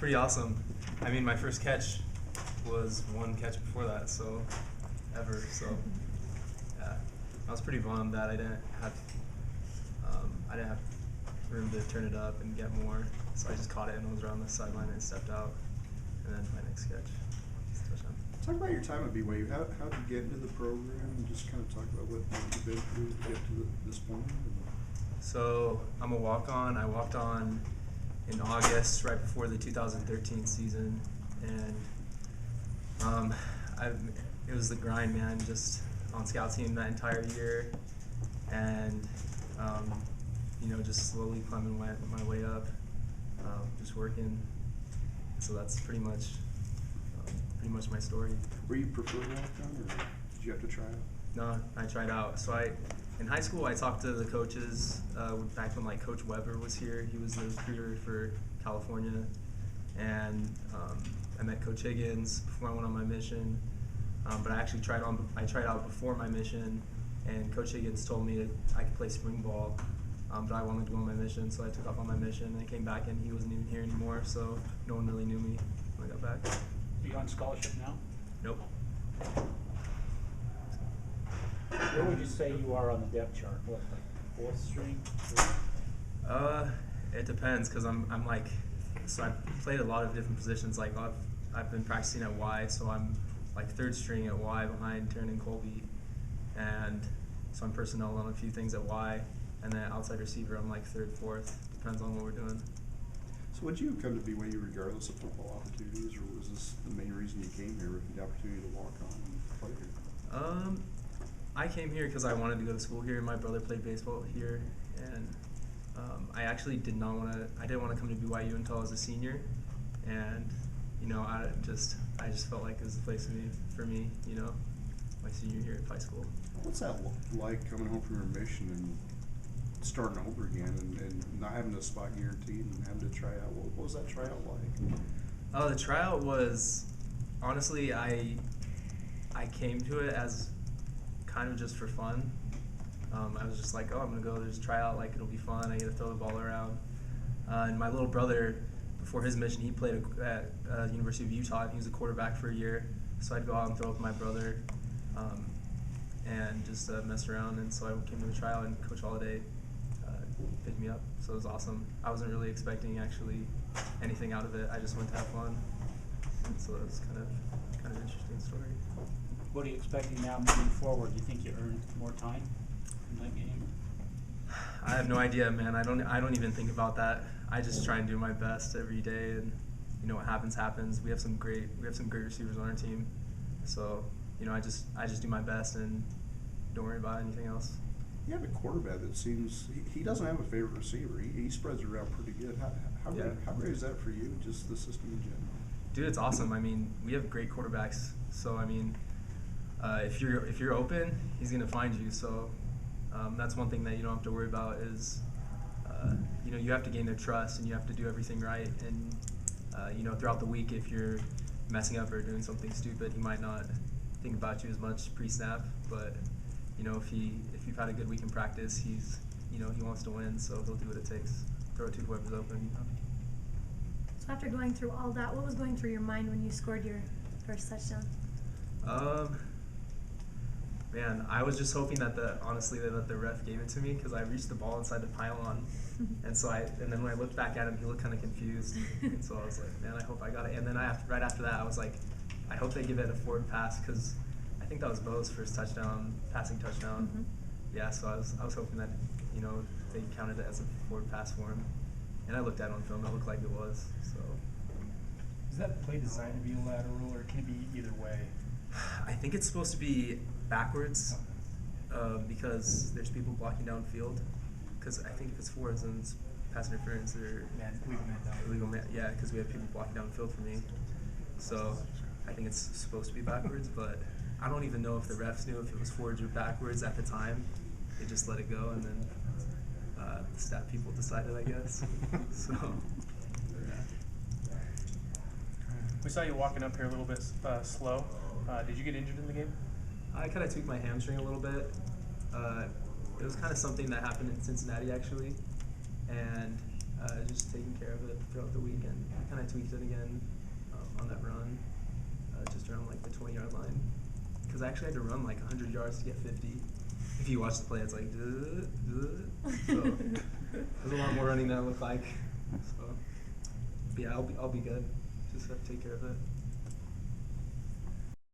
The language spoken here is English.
pretty awesome. I mean, my first catch was one catch before that, so yeah, I was pretty bummed that I didn't have room to turn it up and get more. So I just caught it and was around the sideline and stepped out, and then my next catch, touchdown. Talk about your time at BYU. How did you get into the program, and just kind of talk about what you've been through to get to this point? So I'm a walk-on. I walked on in August, right before the 2013 season, and it was the grind, man. Just on scout team that entire year, and just slowly climbing my way up, just working. So that's pretty much my story. Were you preferred walk-on, or did you have to try out? No, I tried out. So in high school, I talked to the coaches back when Coach Weber was here. He was the recruiter for California, and I met Coach Higgins before I went on my mission. But I actually tried out before my mission, and Coach Higgins told me that I could play spring ball, but I wanted to go on my mission, so I took off on my mission. And I came back, and he wasn't even here anymore, so no one really knew me when I got back. Are you on scholarship now? Nope. Where would you say you are on the depth chart? What, fourth string? It depends, because so I've played a lot of different positions. I've been practicing at Y, so I'm third string at Y behind Taryn and Colby, and so I'm personnel on a few things at Y, and then outside receiver I'm third, fourth, depends on what we're doing. So would you come to BYU regardless of football opportunities, or was this the main reason you came here, with the opportunity to walk on and play here? I came here because I wanted to go to school here. My brother played baseball here, and I actually didn't want to come to BYU until I was a senior, and I just felt like it was the place for me, my senior year of high school. What's that like, coming home from your mission and starting over again, and not having a spot guaranteed and having to try out? What was that tryout like? Oh, the tryout was, honestly, I came to it as kind of just for fun. I was just like, oh, I'm going to go just try out, it'll be fun. I get to throw the ball around. And my little brother, before his mission, he played at University of Utah, and he was a quarterback for a year. So I'd go out and throw with my brother and just mess around. And so I came to the tryout, and Coach Holliday picked me up. So it was awesome. I wasn't really expecting actually anything out of it. I just went to have fun. And so it was kind of an interesting story. What are you expecting now moving forward? Do you think you earned more time in that game? I have no idea, man. I don't even think about that. I just try and do my best every day, and what happens happens. We have some great receivers on our team, so I just do my best and don't worry about anything else. You have a quarterback that seems he doesn't have a favorite receiver. He spreads it around pretty good. How great is that for you? Just the system in general. Dude, it's awesome. I mean, we have great quarterbacks. So I mean, if you're open, he's gonna find you. So that's one thing that you don't have to worry about is you have to gain their trust, and you have to do everything right. And throughout the week, if you're messing up or doing something stupid, he might not think about you as much pre-snap. But if you've had a good week in practice, he wants to win, so he'll do what it takes. Throw it to whoever's open. So after going through all that, what was going through your mind when you scored your first touchdown? Man, I was just hoping that the ref gave it to me, because I reached the ball inside the pylon, and then when I looked back at him, he looked kind of confused, and so I was like, man, I hope I got it. And then right after that, I was like, I hope they give it a forward pass, because I think that was Bo's first passing touchdown. Mm-hmm. Yeah, so I was hoping that they counted it as a forward pass for him, and I looked at it on film, it looked like it was. So. Is that play designed to be lateral, or can it be either way? I think it's supposed to be backwards, because there's people blocking downfield. Because I think if it's forwards, then it's pass interference or illegal man. Yeah, because we have people blocking downfield for me. So I think it's supposed to be backwards, but I don't even know if the refs knew if it was forwards or backwards at the time. They just let it go, and then the stat people decided, I guess. So. Yeah. We saw you walking up here a little bit slow. Did you get injured in the game? I kind of tweaked my hamstring a little bit. It was kind of something that happened in Cincinnati, actually, and just taking care of it throughout the week, and I kind of tweaked it again on that run, just around like the 20-yard line, because I actually had to run like 100 yards to get 50. If you watch the play, it's like, so there's a lot more running than it looked like. So, but yeah, I'll be good. Just have to take care of it.